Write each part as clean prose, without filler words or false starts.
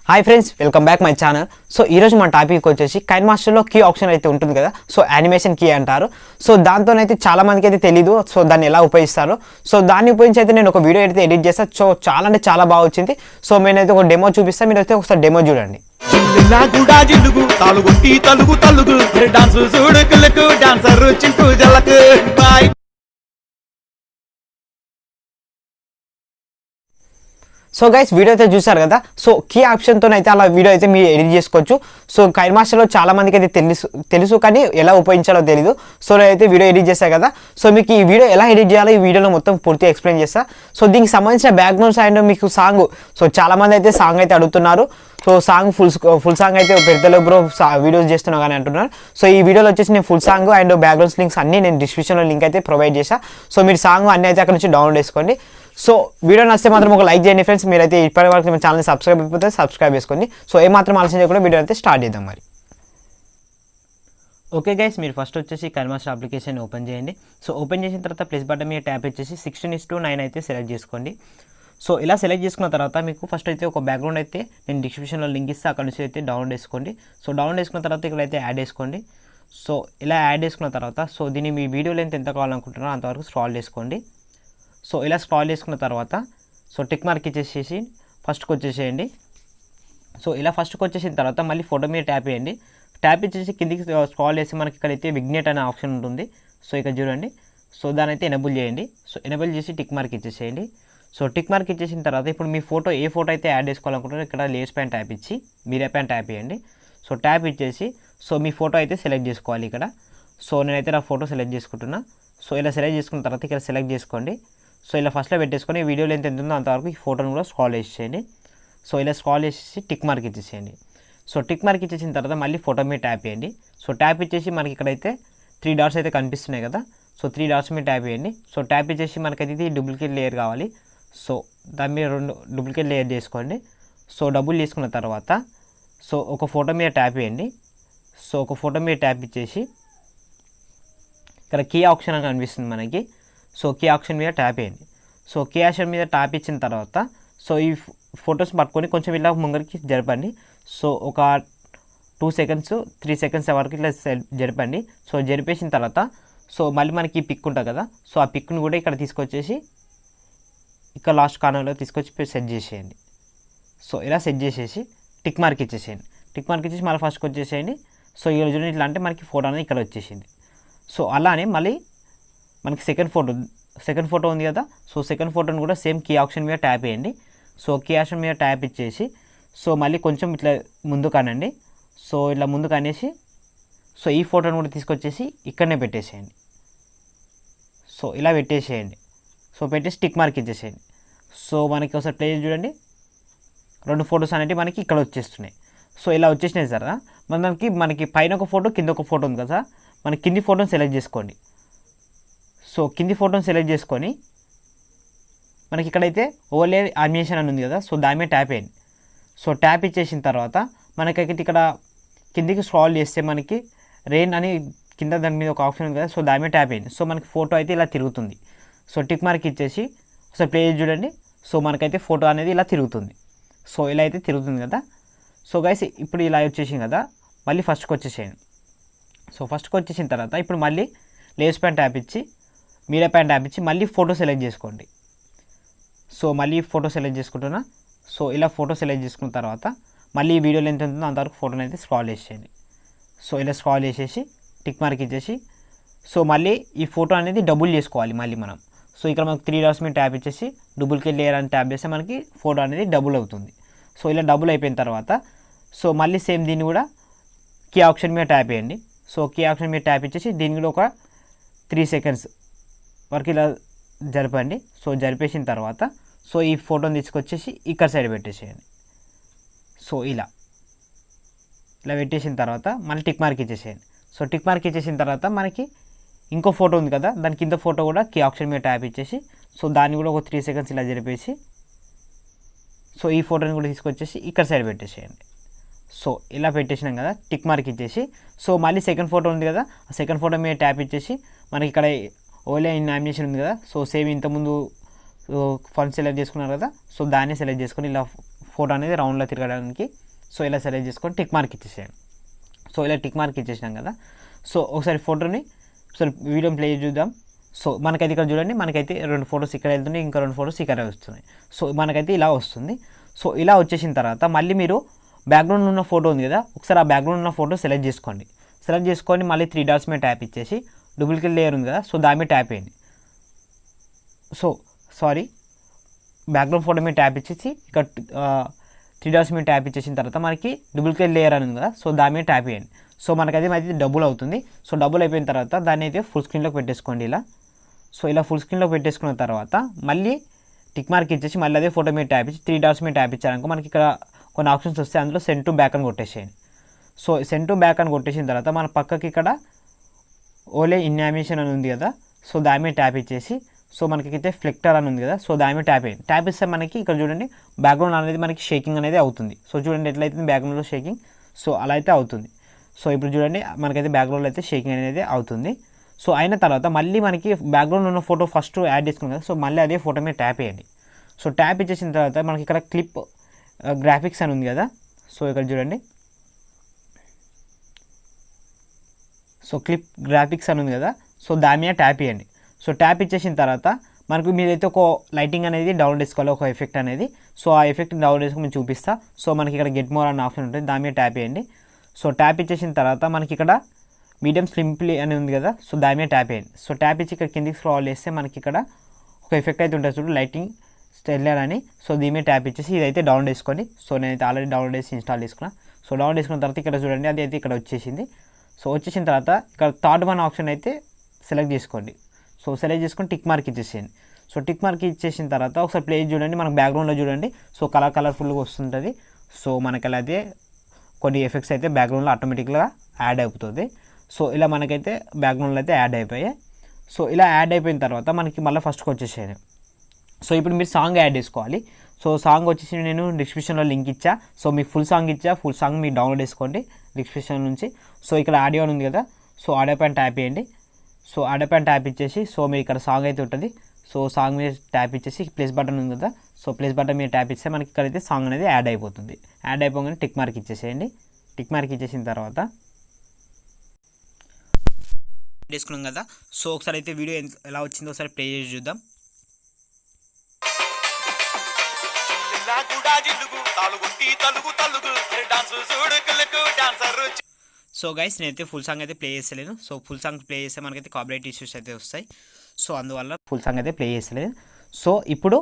Hi friends, welcome back my channel. So ఈరోజు మన topic వచ్చేసి కైన్ మాస్టర్లో కీ ఆప్షన్ అయితే ఉంటుంది కదా, సో యానిమేషన్ కీ అంటారు. సో దాంతోనైతే చాలా మందికి అయితే తెలీదు, సో దాన్ని ఎలా ఉపయోగిస్తారో. సో దాన్ని ఉపయోగించి అయితే నేను ఒక వీడియో అయితే ఎడిట్ చేస్తాను. సో చాలా అంటే చాలా బాగా వచ్చింది. సో నేనైతే ఒక డెమో చూపిస్తాను, మీరు అయితే ఒకసారి డెమో చూడండి. సో గైస్, వీడియో అయితే చూసారు కదా. సో కీ ఆప్షన్తో అయితే అలా వీడియో అయితే మీరు ఎడిట్ చేసుకోవచ్చు. సో కైన్ మాస్టర్లో చాలా మందికి అయితే తెలుసు కానీ ఎలా ఉపయోగించాలో తెలీదు. సో నేనైతే వీడియో ఎడిట్ చేశాను కదా. సో మీకు ఈ వీడియో ఎలా ఎడిట్ చేయాలో ఈ వీడియోలో మొత్తం పూర్తిగా ఎక్స్ప్లెయిన్ చేస్తా. సో దీనికి సంబంధించిన బ్యాక్గ్రౌండ్స్ అండ్ మీకు సాంగ్, సో చాలా మంది అయితే సాంగ్ అయితే అడుగుతున్నారు. సో సాంగ్ ఫుల్ సాంగ్ అయితే పెడతలో బ్రో వీడియోస్ చేస్తున్నా కానీ అంటున్నారు. సో ఈ వీడియోలో వచ్చేసి నేను full song and backgrounds links అన్నీ నేను డిస్క్రిప్షన్లో లింక్ అయితే ప్రొవైడ్ చేశాను. సో మీరు సాంగ్ అన్నీ అయితే అక్కడ నుంచి డౌన్లోడ్ చేసుకోండి. సో వీడియో నచ్చితే మాత్రం ఒక లైక్ చేయండి ఫ్రెండ్స్. మీరైతే ఇప్పటి వరకు మన ఛానల్ని సబ్స్క్రైబ్ అయిపోతే సబ్స్క్రైబ్ చేసుకోండి. సో ఏమాత్రం ఆలస్యం చేయకుండా వీడియో అయితే స్టార్ట్ చేద్దాం మరి. ఓకే గైస్, మీరు ఫస్ట్ వచ్చేసి కైన్ మాస్టర్ అప్లికేషన్ ఓపెన్ చేయండి. సో ఓపెన్ చేసిన తర్వాత ప్లస్ బటన్ మీద ట్యాప్ వచ్చేసి 16:9 అయితే సెలెక్ట్ చేసుకోండి. సో ఇలా సెలెక్ట్ చేసుకున్న తర్వాత మీకు ఫస్ట్ అయితే ఒక బ్యాక్గ్రౌండ్ అయితే నేను డిస్క్రిప్షన్లో లింక్ ఇస్తే అక్కడ నుంచి అయితే డౌన్లోడ్ చేసుకోండి. సో డౌన్లోడ్ చేసుకున్న తర్వాత ఇక్కడైతే యాడ్ చేసుకోండి. సో ఇలా యాడ్ చేసుకున్న తర్వాత సో దీన్ని మీ వీడియో లెంత్ ఎంత కావాలనుకుంటున్నారో అంతవరకు స్క్రాల్ చేసుకోండి. సో ఇలా స్క్రాల్ చేసుకున్న తర్వాత సో టిక్ మార్క్ ఇచ్చేసేసి ఫస్ట్కి వచ్చేసేయండి. సో ఇలా ఫస్ట్కి వచ్చేసిన తర్వాత మళ్ళీ ఫోటో మీద ట్యాప్ చేయండి. ట్యాప్ ఇచ్చేసి కిందికి స్క్రాల్ చేసి మనకి ఇక్కడైతే విగ్నేట్ అనే ఆప్షన్ ఉంటుంది. సో ఇక్కడ చూడండి. సో దాని అయితే ఎనేబుల్ చేయండి. సో ఎనేబుల్ చేసి టిక్ మార్క్ ఇచ్చేసేయండి. సో టిక్ మార్క్ ఇచ్చేసిన తర్వాత ఇప్పుడు మీ ఫోటో ఏ ఫోటో అయితే యాడ్ చేసుకోవాలనుకుంటారో ఇక్కడ లేయర్స్ పైన ట్యాప్ ఇచ్చి మీరే పైన ట్యాప్ చేయండి. సో ట్యాప్ ఇచ్చేసి సో మీ ఫోటో అయితే సెలెక్ట్ చేసుకోవాలి ఇక్కడ. సో నేనైతే నా ఫోటో సెలెక్ట్ చేసుకుంటున్నా. సో ఇలా సెలెక్ట్ చేసుకున్న తర్వాత ఇక్కడ సెలెక్ట్ చేసుకోండి. సో ఇలా ఫస్ట్లో పెట్టేసుకొని వీడియో లెంత్ ఎంత ఉందో అంతవరకు ఈ ఫోటోని కూడా స్క్రాల్ చేసేయండి. సో ఇలా స్క్రాల్ చేసేసి టిక్ మార్క్ ఇచ్చేసేయండి. సో టిక్ మార్క్ ఇచ్చేసిన తర్వాత మళ్ళీ ఫోటో మీద ట్యాప్ చేయండి. సో ట్యాప్ ఇచ్చేసి మనకి ఇక్కడైతే 3 డాట్స్ అయితే కనిపిస్తున్నాయి కదా. సో 3 డాట్స్ మీద ట్యాప్ చేయండి. సో ట్యాప్ ఇచ్చేసి మనకైతే ఇది డూప్లికేట్ లేయర్ కావాలి. సో దాని మీద 2 డూప్లికేట్ లేయర్ చేసుకోండి. సో డబుల్ తీసుకున్న తర్వాత సో ఒక ఫోటో మీద ట్యాప్ చేయండి. సో ఒక ఫోటో మీద ట్యాప్ ఇచ్చేసి ఇక్కడ కీ ఆప్షన్ అని కనిపిస్తుంది మనకి. సో కీ ఆప్షన్ మీద ట్యాప్ చేయండి. సో కీ ఆప్షన్ మీద ట్యాప్ ఇచ్చిన తర్వాత సో ఈ ఫొటోస్ పట్టుకొని కొంచెం ఇలా ముంగరికి జరపండి. సో ఒక 2 సెకండ్స్ 3 సెకండ్స్ వరకు ఇట్లా జరపండి. సో జరిపేసిన తర్వాత సో మళ్ళీ మనకి ఈ పిక్ ఉంటుంది కదా. సో ఆ పిక్ను కూడా ఇక్కడ తీసుకొచ్చేసి ఇక్కడ లాస్ట్ కార్నర్లో తీసుకొచ్చి సెట్ చేసేయండి. సో ఇలా సెట్ చేసేసి టిక్ మార్క్ ఇచ్చేసేయండి. టిక్ మార్క్ ఇచ్చేసి మళ్ళీ ఫస్ట్కి వచ్చేసేయండి. సో ఈ రోజు ఇట్లా అంటే మనకి ఫోటో అనేది ఇక్కడ వచ్చేసింది. సో అలానే మళ్ళీ మనకి సెకండ్ ఫోటో ఉంది కదా. సో సెకండ్ ఫోటోని కూడా సేమ్ కీ ఆప్షన్ మీద ట్యాప్ చేయండి. సో కీ ఆప్షన్ మీద ట్యాప్ ఇచ్చేసి సో మళ్ళీ కొంచెం ఇట్లా ముందు కానండి. సో ఇట్లా ముందు కానేసి సో ఈ ఫోటోని కూడా తీసుకొచ్చేసి ఇక్కడనే పెట్టేసేయండి. సో ఇలా పెట్టేసేయండి. సో పెట్టేసి టిక్ మార్క్ ఇచ్చేసేయండి. సో మనకి ఒకసారి ప్లే చూడండి, 2 ఫొటోస్ అనేవి మనకి ఇక్కడ వచ్చేస్తున్నాయి. సో ఇలా వచ్చేసినాయి సార్. మనకి పైన ఒక ఫోటో కింద ఒక ఫోటో ఉంది కదా. మన కింది ఫోటోని సెలెక్ట్ చేసుకోండి. సో కింది ఫోటోని సెలెక్ట్ చేసుకొని మనకి ఇక్కడైతే ఓవర్లే యానిమేషన్ అని ఉంది కదా. సో దాని మీద ట్యాప్ చేయండి. సో ట్యాప్ ఇచ్చేసిన తర్వాత మనకైతే ఇక్కడ కిందికి స్క్రాల్ చేస్తే మనకి రెయిన్ అని కింద దాని మీద ఒక ఆప్షన్ ఉంది కదా. సో దాని మీద ట్యాప్ చేయండి. సో మనకి ఫోటో అయితే ఇలా తిరుగుతుంది. సో టిక్ మార్క్ ఇచ్చేసి ఒకసారి ప్లే చూడండి. సో మనకైతే ఫోటో అనేది ఇలా తిరుగుతుంది. సో ఇలా అయితే తిరుగుతుంది కదా. సో గైస్, ఇప్పుడు ఇలా వచ్చేసింది కదా. మళ్ళీ ఫస్ట్కి వచ్చేసేయండి. సో ఫస్ట్కి వచ్చేసిన తర్వాత ఇప్పుడు మళ్ళీ లేయర్స్ పైన ట్యాప్ ఇచ్చి మీడియా పైన ట్యాప్ ఇచ్చి మళ్ళీ ఫోటో సెలెక్ట్ చేసుకోండి. సో మళ్ళీ ఫోటో సెలెక్ట్ చేసుకుంటున్నా. సో ఇలా ఫోటో సెలెక్ట్ చేసుకున్న తర్వాత మళ్ళీ ఈ వీడియో లెంత్ ఉంటుందో అంతవరకు ఫోటోని అయితే స్క్రాల్ చేసేయండి. సో ఇలా స్క్రాల్ చేసేసి టిక్ మార్క్ ఇచ్చేసి సో మళ్ళీ ఈ ఫోటో అనేది డబుల్ చేసుకోవాలి మళ్ళీ మనం. సో ఇక్కడ మనకు 3 డాట్స్ మీద ట్యాప్ ఇచ్చేసి డూప్లికేట్ లేయర్ అని ట్యాప్ చేస్తే మనకి ఫోటో అనేది డబుల్ అవుతుంది. సో ఇలా డబుల్ అయిపోయిన తర్వాత సో మళ్ళీ సేమ్ దీన్ని కూడా కీ ఆప్షన్ మీద ట్యాప్ చేయండి. సో కీ ఆప్షన్ మీద ట్యాప్ ఇచ్చేసి దీన్ని కూడా ఒక 3 సెకండ్స్ వరకు ఇలా జరపండి. సో జరిపేసిన తర్వాత సో ఈ ఫోటోని తీసుకొచ్చేసి ఇక్కడ సైడ్ పెట్టేసేయండి. సో ఇలా పెట్టేసిన తర్వాత మళ్ళీ టిక్ మార్క్ ఇచ్చేసేయండి. సో టిక్ మార్క్ ఇచ్చేసిన తర్వాత మనకి ఇంకో ఫోటో ఉంది కదా, దాని కింద ఫోటో కూడా కీ ఆప్షన్ మీద ట్యాప్ ఇచ్చేసి సో దాన్ని కూడా ఒక 3 సెకండ్స్ ఇలా జరిపేసి సో ఈ ఫోటోని కూడా తీసుకొచ్చేసి ఇక్కడ సైడ్ పెట్టేసేయండి. సో ఇలా పెట్టేసినాం కదా. టిక్ మార్క్ ఇచ్చేసి సో మళ్ళీ సెకండ్ ఫోటో ఉంది కదా, ఆ సెకండ్ ఫోటో మీద ట్యాప్ ఇచ్చేసి మనకి ఇక్కడ ఓన్లీ నామినేషన్ ఉంది కదా. సో సేమ్ ఇంతకుముందు ఫండ్ సెలెక్ట్ చేసుకున్నారు కదా. సో దాన్ని సెలెక్ట్ చేసుకొని ఇలా ఫోటో అనేది రౌండ్లో తిరగడానికి సో ఇలా సెలెక్ట్ చేసుకొని టిక్ మార్క్ ఇచ్చేసేయండి. సో ఇలా టిక్ మార్క్ ఇచ్చేసినాం కదా. సో ఒకసారి ఫోటోని ఒకసారి వీడియో ప్లే చూద్దాం. సో మనకైతే ఇక్కడ చూడండి, మనకైతే 2 ఫొటోస్ ఇక్కడ వెళ్తున్నాయి, ఇంకా 2 ఫొటోస్ ఇక్కడ వస్తున్నాయి. సో మనకైతే ఇలా వస్తుంది. సో ఇలా వచ్చేసిన తర్వాత మళ్ళీ మీరు బ్యాక్గ్రౌండ్ ఉన్న ఫోటో ఉంది కదా, ఒకసారి ఆ బ్యాక్గ్రౌండ్ ఉన్న ఫోటో సెలెక్ట్ చేసుకోండి. సెలెక్ట్ చేసుకొని మళ్ళీ 3 డాట్స్ మీద ట్యాప్ ఇచ్చేసి డూప్లికేట్ లేయర్ ఉంది కదా, సో దాని మీద ట్యాప్ చేయండి. సో సారీ, బ్యాక్గ్రౌండ్ ఫోటో మీద ట్యాప్ ఇచ్చేసి ఇక్కడ 3 డాట్స్ మీద ట్యాప్ ఇచ్చేసిన తర్వాత మనకి డూప్లికేట్ లేయర్ అని ఉంది కదా, సో దాని మీద ట్యాప్ చేయండి. సో మనకైతే అది డబుల్ అవుతుంది. సో డబుల్ అయిపోయిన తర్వాత దాన్ని అయితే ఫుల్ స్క్రీన్లోకి పెట్టేసుకోండి ఇలా. సో ఇలా ఫుల్ స్క్రీన్లో పెట్టేసుకున్న తర్వాత మళ్ళీ టిక్ మార్క్ ఇచ్చేసి మళ్ళీ అదే ఫోటో మీద ట్యాప్ ఇచ్చి 3 డాట్స్ మీద ట్యాప్ ఇచ్చారనుకో మనకి ఇక్కడ కొన్ని ఆప్షన్స్ వస్తాయి, అందులో సెండ్ టు బ్యాక్ అని కొట్టేసేయండి. సో సెండ్ టు బ్యాక్ అని కొట్టేసిన తర్వాత మన పక్కకి ఇక్కడ ఓలే ఇన్యామినేషన్ అని ఉంది కదా, సో దాని మీద ట్యాప్ ఇచ్చేసి సో మనకైతే ఫ్లెక్టర్ అని ఉంది కదా, సో దాని మీద ట్యాప్ చేయండి. ట్యాప్ ఇస్తే మనకి ఇక్కడ చూడండి బ్యాక్గ్రౌండ్ అనేది మనకి షేకింగ్ అనేది అవుతుంది. సో చూడండి ఎట్లయితే బ్యాక్గ్రౌండ్లో షేకింగ్, సో అలా అయితే అవుతుంది. సో ఇప్పుడు చూడండి మనకైతే బ్యాక్గ్రౌండ్లో అయితే షేకింగ్ అనేది అవుతుంది. సో అయిన తర్వాత మళ్ళీ మనకి బ్యాక్గ్రౌండ్ ఉన్న ఫోటో ఫస్ట్ యాడ్ చేసుకున్నాం కదా, సో మళ్ళీ అదే ఫోటో మీద ట్యాప్ చేయండి. సో ట్యాప్ ఇచ్చేసిన తర్వాత మనకి ఇక్కడ క్లిప్ గ్రాఫిక్స్ అని ఉంది కదా, సో ఇక్కడ చూడండి, సో క్లిప్ గ్రాఫిక్స్ అని ఉంది కదా, సో దాని మీద ట్యాప్ చేయండి. సో ట్యాప్ ఇచ్చేసిన తర్వాత మనకు మీరైతే ఒక లైటింగ్ అనేది డౌన్లోడ్ చేసుకోవాలి, ఒక ఎఫెక్ట్ అనేది. సో ఆ ఎఫెక్ట్ డౌన్లోడ్ చేసుకుని నేను చూపిస్తా. సో మనకి ఇక్కడ గెట్ మోర్ అనే ఆప్షన్ ఉంటుంది, దాని మీద ట్యాప్ చేయండి. సో ట్యాప్ ఇచ్చేసిన తర్వాత మనకి ఇక్కడ మీడియం స్లింప్లీ అని ఉంది కదా, సో దాని మీద ట్యాప్ చేయండి. సో ట్యాప్ ఇచ్చి ఇక్కడ కిందికి స్క్రాల్ చేస్తే మనకి ఇక్కడ ఒక ఎఫెక్ట్ అయితే ఉంటుంది చూడు, లైటింగ్ స్టెల్లర్ అని. సో దీని మీద ట్యాప్ ఇచ్చేసి ఇదైతే డౌన్లోడ్ చేసుకోండి. సో నేనైతే ఆల్రెడీ డౌన్లోడ్ చేసి ఇన్స్టాల్ చేసుకున్నాను. సో డౌన్లోడ్ చేసుకున్న తర్వాత ఇక్కడ చూడండి అది అయితే ఇక్కడ వచ్చేసింది. సో వచ్చేసిన తర్వాత ఇక్కడ థర్డ్ వన్ ఆప్షన్ అయితే సెలెక్ట్ చేసుకోండి. సో సెలెక్ట్ చేసుకొని టిక్ మార్క్ ఇచ్చేసేయండి. సో టిక్ మార్క్ ఇచ్చేసిన తర్వాత ఒకసారి ప్లే చూడండి, మనకు బ్యాక్గ్రౌండ్లో చూడండి సో కలర్ఫుల్గా వస్తుంటుంది. సో మనకి అలా అయితే కొన్ని ఎఫెక్ట్స్ అయితే బ్యాక్గ్రౌండ్లో ఆటోమేటిక్గా యాడ్ అయిపోతుంది. సో ఇలా మనకైతే బ్యాక్గ్రౌండ్లో అయితే యాడ్ అయిపోయాయి. సో ఇలా యాడ్ అయిపోయిన తర్వాత మనకి మళ్ళీ ఫస్ట్కి వచ్చేసాయి. సో ఇప్పుడు మీరు సాంగ్ యాడ్ చేసుకోవాలి. సో సాంగ్ వచ్చేసి నేను డిస్క్రిప్షన్లో లింక్ ఇచ్చా. సో మీకు ఫుల్ సాంగ్ ఇచ్చా, ఫుల్ సాంగ్ మీరు డౌన్లోడ్ చేసుకోండి డిస్క్రిప్షన్ నుంచి. సో ఇక్కడ ఆడియో అని ఉంది కదా, సో ఆడియో పైన ట్యాప్ చేయండి. సో ఆడియో పైన ట్యాప్ ఇచ్చేసి సో మీరు ఇక్కడ సాంగ్ అయితే ఉంటుంది. సో సాంగ్ మీద ట్యాప్ ఇచ్చేసి ప్లేస్ బటన్ ఉంది కదా, సో ప్లేస్ బటన్ మీద ట్యాప్ ఇస్తే మనకి ఇక్కడైతే సాంగ్ అనేది యాడ్ అయిపోతుంది. యాడ్ అయిపోగానే టిక్ మార్క్ ఇచ్చేసేయండి. టిక్ మార్క్ ఇచ్చేసిన తర్వాత చేసుకున్నాం కదా, సో ఒకసారి అయితే వీడియో ఎలా వచ్చిందో ఒకసారి ప్లే చేసి చూద్దాం. సో గైస్ నేనైతే ఫుల్ సాంగ్ అయితే ప్లే చేస్తలేను. సో ఫుల్ సాంగ్ ప్లే చేస్తే మనకైతే కాపీరైట్ ఇష్యూస్ అయితే వస్తాయి. సో అందువల్ల ఫుల్ సాంగ్ అయితే ప్లే చేస్తలేదు. సో ఇప్పుడు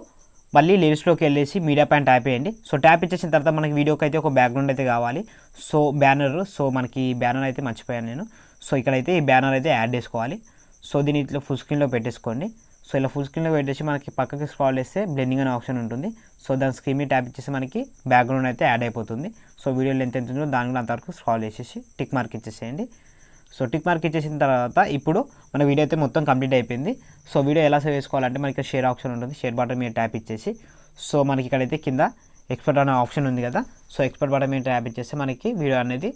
మళ్ళీ లిరిక్స్లోకి వెళ్ళేసి మీడియా పైన ట్యాప్ చేయండి. సో ట్యాప్ ఇచ్చేసిన తర్వాత మనకి వీడియోకి అయితే ఒక బ్యాక్గ్రౌండ్ అయితే కావాలి. సో బ్యానర్, సో మనకి బ్యానర్ అయితే మర్చిపోయాను నేను. సో ఇక్కడైతే ఈ బ్యానర్ అయితే యాడ్ చేసుకోవాలి. సో దీన్ని ఇట్లా ఫుల్ స్క్రీన్లో పెట్టేసుకోండి. సో ఇలా ఫుల్ స్క్రీన్లో పెట్టేసి మనకి పక్కకి స్క్రాల్ చేస్తే బ్లెండింగ్ అనే ఆప్షన్ ఉంటుంది. సో దాని స్క్రీన్ మీద ట్యాప్ ఇచ్చేసి మనకి బ్యాక్గ్రౌండ్ అయితే యాడ్ అయిపోతుంది. సో వీడియో లెంత్ ఎంత ఉందో దాని కూడా అంతవరకు స్క్రాల్ చేసేసి టిక్ మార్క్ ఇచ్చేసేయండి. సో టిక్ మార్క్ ఇచ్చేసిన తర్వాత ఇప్పుడు మన వీడియో అయితే మొత్తం కంప్లీట్ అయిపోయింది. సో వీడియో ఎలా సేవ్ చేసుకోవాలంటే మనకి షేర్ ఆప్షన్ ఉంటుంది, షేర్ బటన్ మీద ట్యాప్ ఇచ్చేసి సో మనకి ఇక్కడైతే కింద ఎక్స్పర్ట్ అనే ఆప్షన్ ఉంది కదా, సో ఎక్స్పర్ట్ బటన్ మీద ట్యాప్ ఇచ్చేస్తే మనకి వీడియో అనేది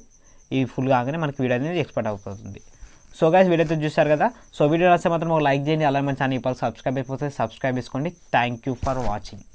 ఈ ఫుల్ కాగానే మనకి వీడియో అనేది ఎక్స్పర్ట్ అవుతుంది. సో గైస్ వీడియో అయితే చూస్తారు కదా, సో వీడియో రాస్తే మాత్రం ఒక లైక్ చేయండి. అలాగే మన ఛానల్ ఇప్పుడు సబ్స్క్రైబ్ అయిపోతే సబ్స్క్రైబ్ చేసుకోండి. Thank you for watching.